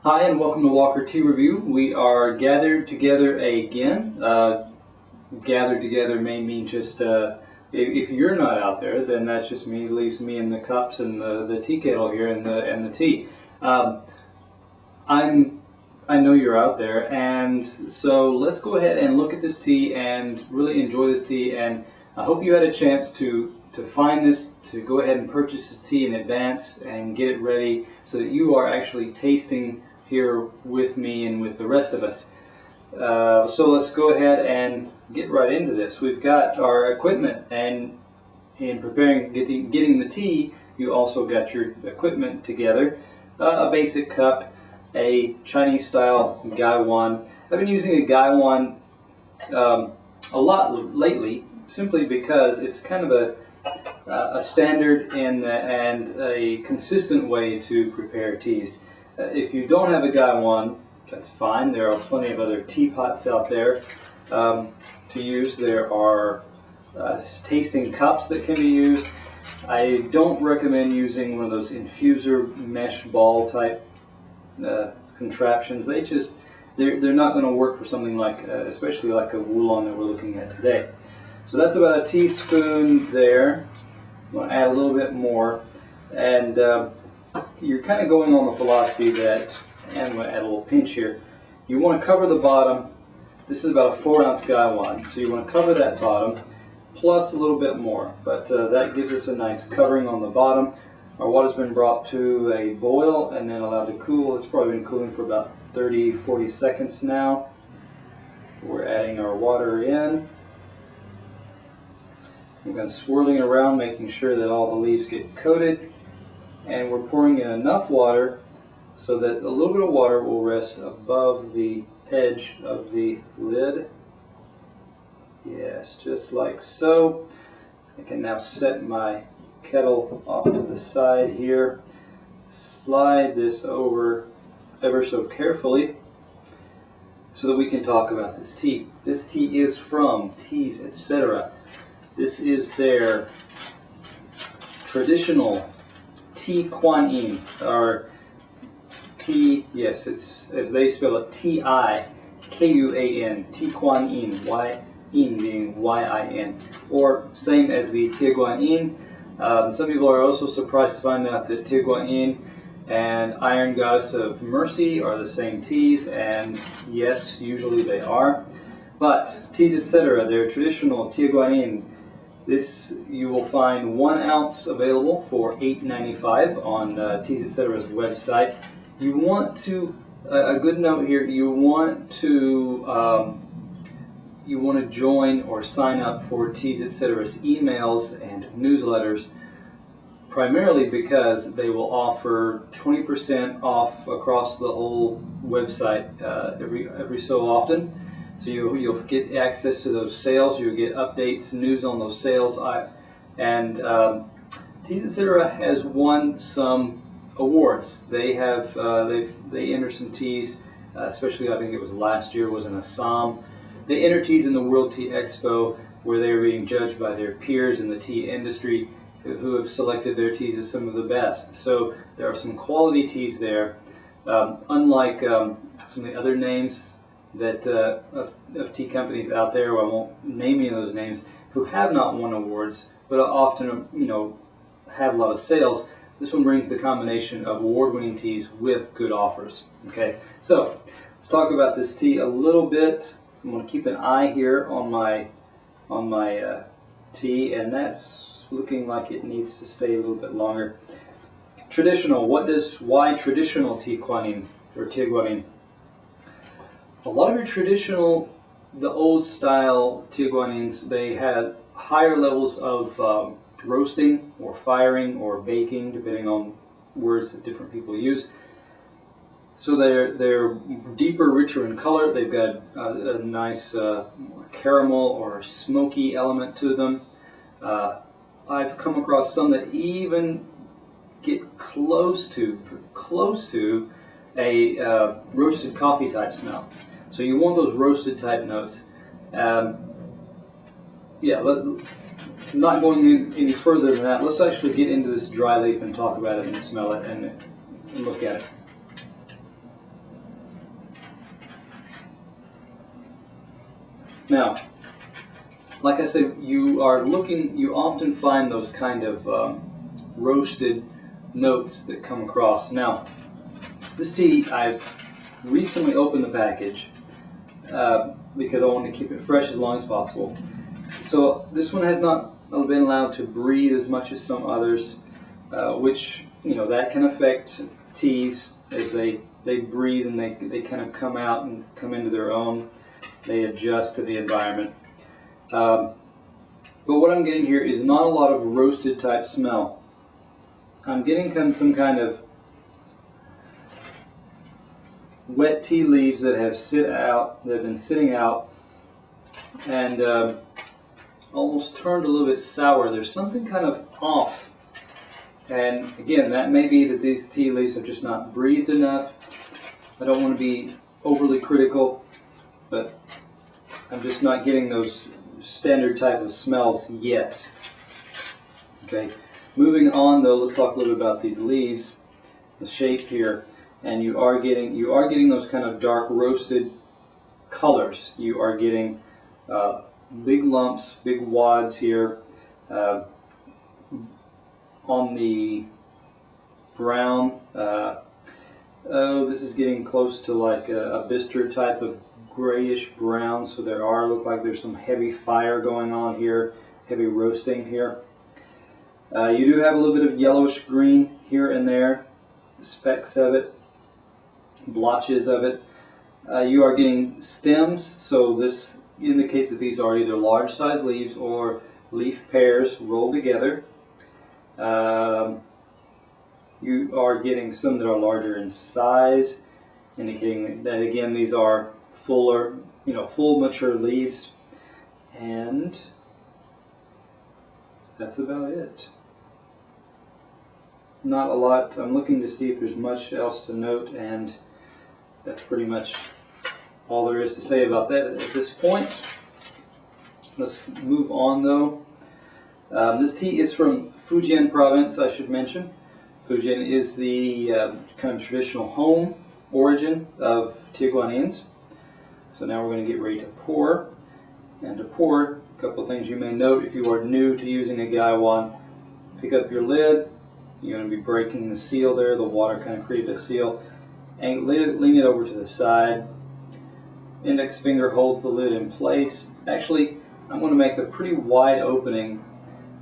Hi and welcome to Walker Tea Review. We are gathered together again. Gathered together may mean just if you're not out there, then that's just me, at least me and the cups and the tea kettle here and the tea. I know you're out there, and so let's go ahead and look at this tea and really enjoy this tea. And I hope you had a chance to find this, to go ahead and purchase this tea in advance and get it ready so that you are actually tasting here with me and with the rest of us. So let's go ahead and get right into this. We've got our equipment, and in preparing, getting the tea, you also got your equipment together. A basic cup, a Chinese style gaiwan. I've been using a gaiwan a lot lately, simply because it's kind of a standard and a consistent way to prepare teas. If you don't have a gaiwan, that's fine. There are plenty of other teapots out there to use. There are tasting cups that can be used. I don't recommend using one of those infuser mesh ball type contraptions. They're not going to work for something like, especially like a Wulong that we're looking at today. So that's about a teaspoon there. I'm going to add a little bit more, and you're kind of going on the philosophy that, and I'm going to add a little pinch here. You want to cover the bottom. This is about a 4-ounce gaiwan, so you want to cover that bottom plus a little bit more, but that gives us a nice covering on the bottom. Our water's been brought to a boil and then allowed to cool. It's probably been cooling for about 30-40 seconds now. We're adding our water in. We're going to swirling around, making sure that all the leaves get coated, and we're pouring in enough water so that a little bit of water will rest above the edge of the lid. Yes, just like so. I can now set my kettle off to the side here, slide this over ever so carefully so that we can talk about this tea. This tea is from TeasEtc. This is their traditional TiKuanYin, or T, yes, it's as they spell it, TiKuan, TiKuanYin, Y-in being Y-I-N, or same as the TieGuanYin. Some people are also surprised to find out that TieGuanYin and Iron Goddess of Mercy are the same teas, and yes, usually they are. But TeasEtc, their traditional TieGuanYin, this you will find 1 ounce available for $8.95 on TeasEtc's website. You want to, a good note here, you want to join or sign up for TeasEtc's emails and newsletters, primarily because they will offer 20% off across the whole website every so often. So you'll get access to those sales. You'll get updates, news on those sales. TeasEtc has won some awards. They have they enter some teas, especially I think it was last year, was in Assam. They enter teas in the World Tea Expo, where they are being judged by their peers in the tea industry, who have selected their teas as some of the best. So there are some quality teas there, unlike some of the other names that of tea companies out there. I won't name any of those names, who have not won awards, but often have a lot of sales. This one brings the combination of award-winning teas with good offers. Okay, so let's talk about this tea a little bit. I'm going to keep an eye here on my tea, and that's looking like it needs to stay a little bit longer. Traditional. Why traditional TiKuanYin or TieGuanYin? A lot of your traditional, the old style TieGuanYins, they had higher levels of roasting or firing or baking, depending on words that different people use. So they're deeper, richer in color. They've got a nice caramel or smoky element to them. I've come across some that even get close to a roasted coffee type smell. So you want those roasted type notes. Not going any further than that, let's actually get into this dry leaf and talk about it and smell it and look at it. Now, like I said, you often find those kind of roasted notes that come across. Now, this tea, I've recently opened the package because I want to keep it fresh as long as possible. So this one has not been allowed to breathe as much as some others, which, that can affect teas as they breathe and they kind of come out and come into their own. They adjust to the environment. But what I'm getting here is not a lot of roasted type smell. I'm getting some kind of wet tea leaves that have been sitting out and almost turned a little bit sour. There's something kind of off. And again, that may be that these tea leaves have just not breathed enough. I don't want to be overly critical, but I'm just not getting those standard type of smells yet. Okay, moving on though, let's talk a little bit about these leaves, the shape here, and you are getting those kind of dark roasted colors. You are getting big lumps, big wads here. On the brown, this is getting close to like a bister type of grayish brown, so look like there's some heavy fire going on here, heavy roasting here. You do have a little bit of yellowish green here and there, specks of it, blotches of it. You are getting stems, so this indicates that these are either large size leaves or leaf pairs rolled together. You are getting some that are larger in size, indicating that again these are full mature leaves, and that's about it. Not a lot. I'm looking to see if there's much else to note, and that's pretty much all there is to say about that at this point. Let's move on though. This tea is from Fujian province, I should mention. Fujian is the kind of traditional home origin of TiKuanYins. So now we're going to get ready to pour. And to pour, a couple of things you may note if you are new to using a gaiwan. Pick up your lid. You're going to be breaking the seal there. The water kind of created a seal. And lean it over to the side. Index finger holds the lid in place. Actually, I'm going to make a pretty wide opening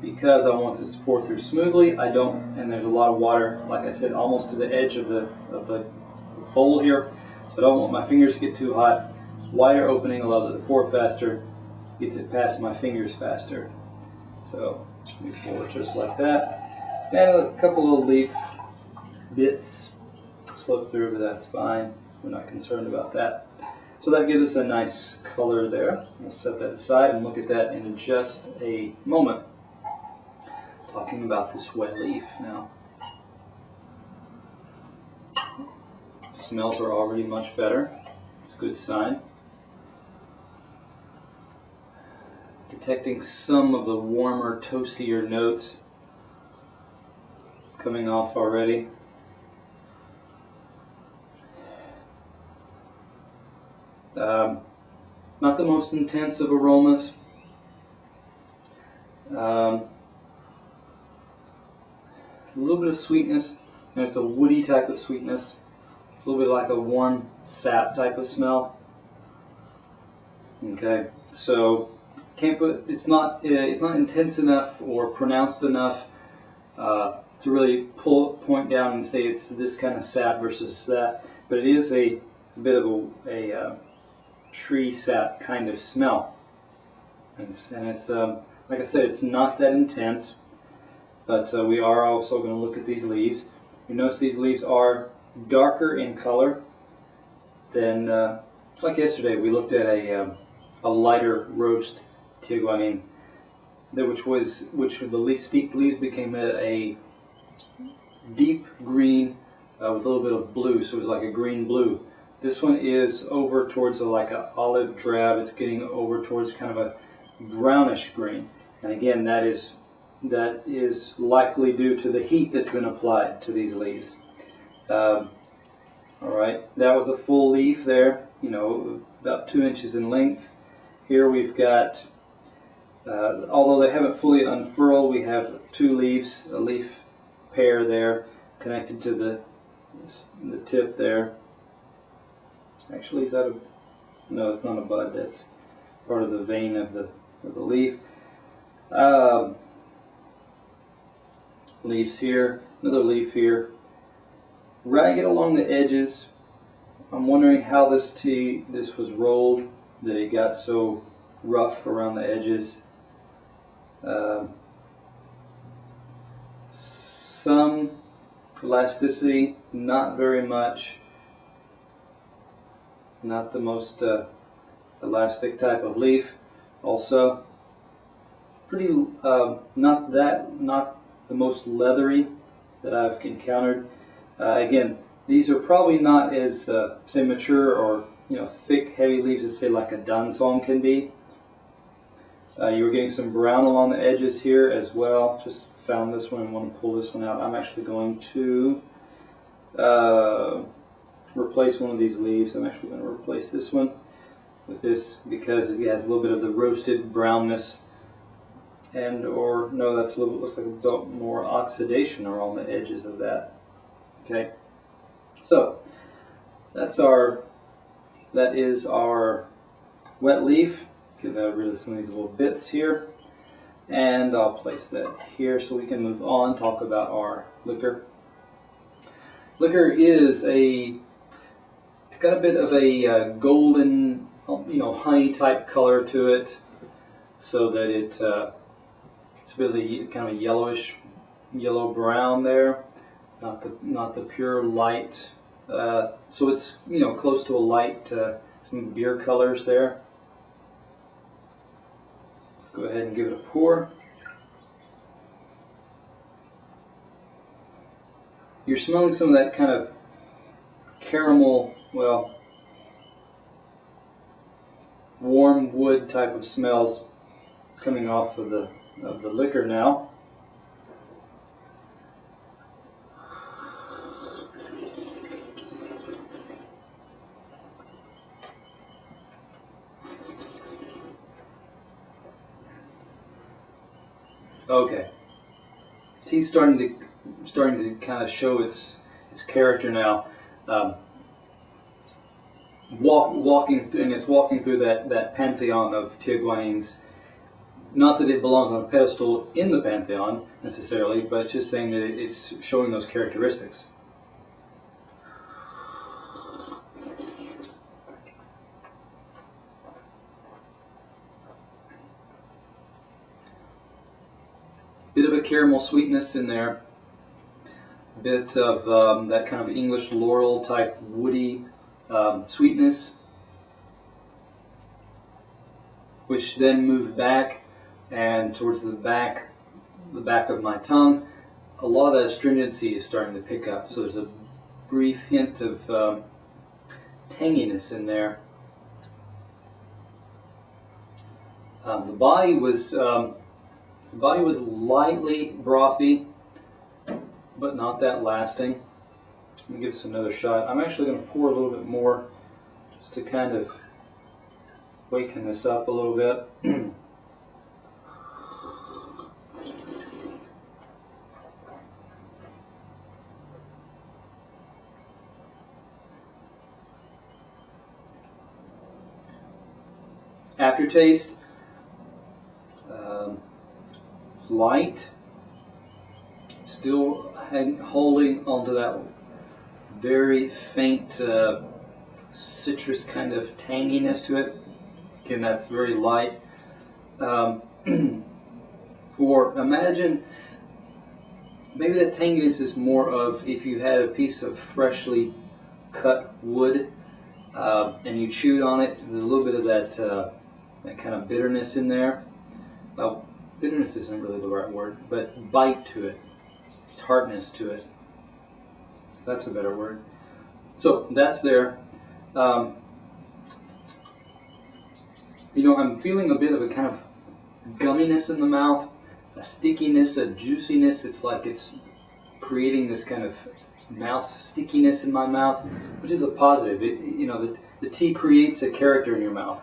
because I want this to pour through smoothly. And there's a lot of water, like I said, almost to the edge of the bowl here. So I don't want my fingers to get too hot. Wider opening allows it to pour faster, gets it past my fingers faster. So we pour it just like that. And a couple of leaf bits slip through, but that's fine. We're not concerned about that. So that gives us a nice color there. We'll set that aside and look at that in just a moment. Talking about this wet leaf now. Smells are already much better. It's a good sign. Detecting some of the warmer, toastier notes coming off already. Not the most intense of aromas. A little bit of sweetness, and it's a woody type of sweetness. It's a little bit like a warm sap type of smell. Okay, so it's not intense enough or pronounced enough to really point down and say it's this kind of sap versus that, but it is a bit of a tree sap kind of smell, and it's like I said, it's not that intense. But we are also going to look at these leaves. You notice these leaves are darker in color than, like yesterday, we looked at a lighter roast TiKuanYin, which the least steep leaves became a deep green with a little bit of blue, so it was like a green-blue. This one is over towards like an olive drab. It's getting over towards kind of a brownish green, and again, that is likely due to the heat that's been applied to these leaves. All right, that was a full leaf there, about 2 inches in length, Here we've got, although they haven't fully unfurled, we have two leaves, a leaf pair there connected to the tip there. Actually, is that a, no, it's not a bud, that's part of the vein of the leaf. Leaves here, another leaf here. Ragged along the edges. I'm wondering how this was rolled, that it got so rough around the edges. Some elasticity, not very much. Not the most elastic type of leaf. Also, pretty not the most leathery that I've encountered. Again, these are probably not as say mature or thick, heavy leaves as say like a dansong can be. You're getting some brown along the edges here as well. Just found this one and want to pull this one out. I'm actually going to replace one of these leaves. I'm actually going to replace this one with this because it has a little bit of the roasted brownness, and or no, that's a little, looks like a bit more oxidation around the edges of that. Okay, so that is our wet leaf. Get rid of some of these little bits here, and I'll place that here so we can move on, talk about our liquor. Liquor is it's got a bit of a golden, honey type color to it, so that it's a bit of a kind of a yellowish, yellow brown there, not the pure light. So it's close to a light, some beer colors there. Let's go ahead and give it a pour. You're smelling some of that kind of caramel, well, warm wood type of smells coming off of the liquor now. Okay, tea's starting to kind of show its character now. Walking through that pantheon of TiKuanYins. Not that it belongs on a pedestal in the pantheon necessarily, but it's just saying that it's showing those characteristics. Bit of a caramel sweetness in there. Bit of that kind of English laurel type woody sweetness, which then moved back and towards the back of my tongue. A lot of that astringency is starting to pick up. So there's a brief hint of tanginess in there. The body was lightly brothy, but not that lasting. Let me give this another shot. I'm actually going to pour a little bit more just to kind of waken this up a little bit. Aftertaste, light, still holding onto that very faint citrus kind of tanginess to it. Again, that's very light. Or imagine maybe that tanginess is more of if you had a piece of freshly cut wood and you chewed on it. There's a little bit of that kind of bitterness in there. Well, bitterness isn't really the right word, but bite to it, tartness to it. That's a better word. So that's there. I'm feeling a bit of a kind of gumminess in the mouth, a stickiness, a juiciness. It's like it's creating this kind of mouth stickiness in my mouth, which is a positive. The tea creates a character in your mouth.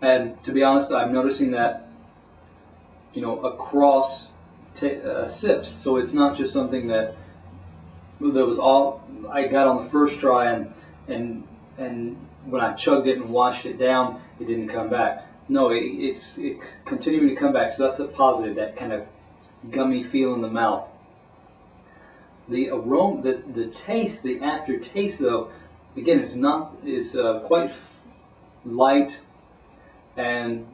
And to be honest, I'm noticing that, across sips. So it's not just something that was all I got on the first try, and when I chugged it and washed it down, it didn't come back. No, it's continuing to come back. So that's a positive. That kind of gummy feel in the mouth. The aroma, the taste, the aftertaste, though, again, is quite light and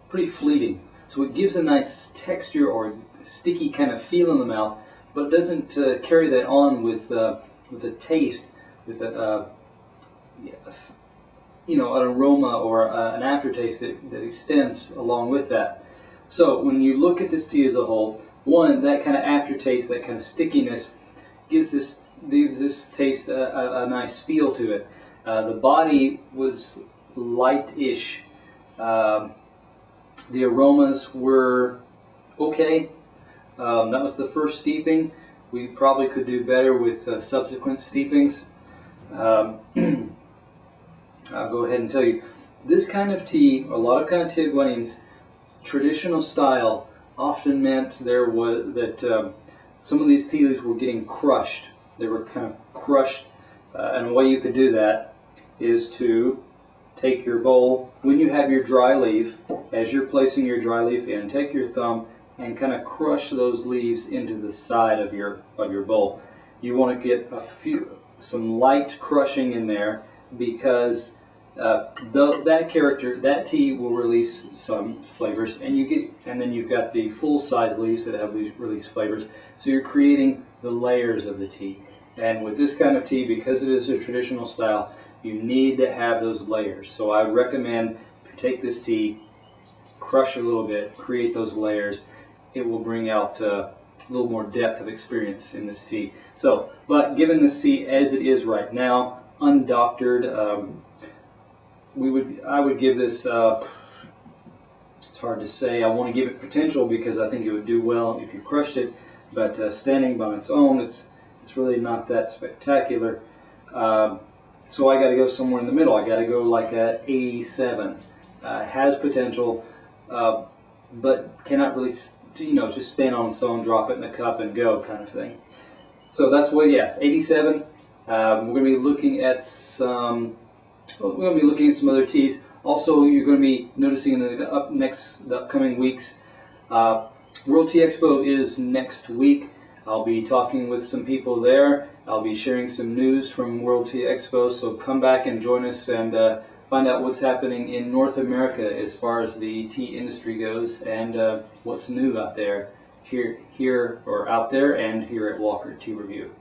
pretty fleeting. So it gives a nice texture or sticky kind of feel in the mouth, but it doesn't carry that on with a taste, with an aroma or an aftertaste that extends along with that. So when you look at this tea as a whole, one, that kind of aftertaste, that kind of stickiness, gives this taste a nice feel to it. The body was light-ish. The aromas were okay. That was the first steeping. We probably could do better with subsequent steepings. I'll go ahead and tell you, this kind of tea, a lot of kind of TeasEtc traditional style, often meant that some of these tea leaves were getting crushed. They were kind of crushed, and a way you could do that is to take your bowl, when you have your dry leaf, as you're placing your dry leaf in, take your thumb and kind of crush those leaves into the side of your bowl. You want to get some light crushing in there, because that tea will release some flavors, and then you've got the full-size leaves that have these release flavors. So you're creating the layers of the tea. And with this kind of tea, because it is a traditional style, you need to have those layers. So I recommend, if you take this tea, crush it a little bit, create those layers, it will bring out a little more depth of experience in this tea. So, but given this tea as it is right now, undoctored, I would give this, it's hard to say. I want to give it potential because I think it would do well if you crushed it, but standing by its own, it's really not that spectacular. So I got to go somewhere in the middle. I got to go like at 87. Has potential, but cannot really, just stand on its own, drop it in a cup and go kind of thing. So that's what, 87. We're going to be looking at some other teas. Also, you're going to be noticing in the upcoming weeks, World Tea Expo is next week. I'll be talking with some people there. I'll be sharing some news from World Tea Expo, so come back and join us and find out what's happening in North America as far as the tea industry goes, and what's new out there, here or out there, and here at Walker Tea Review.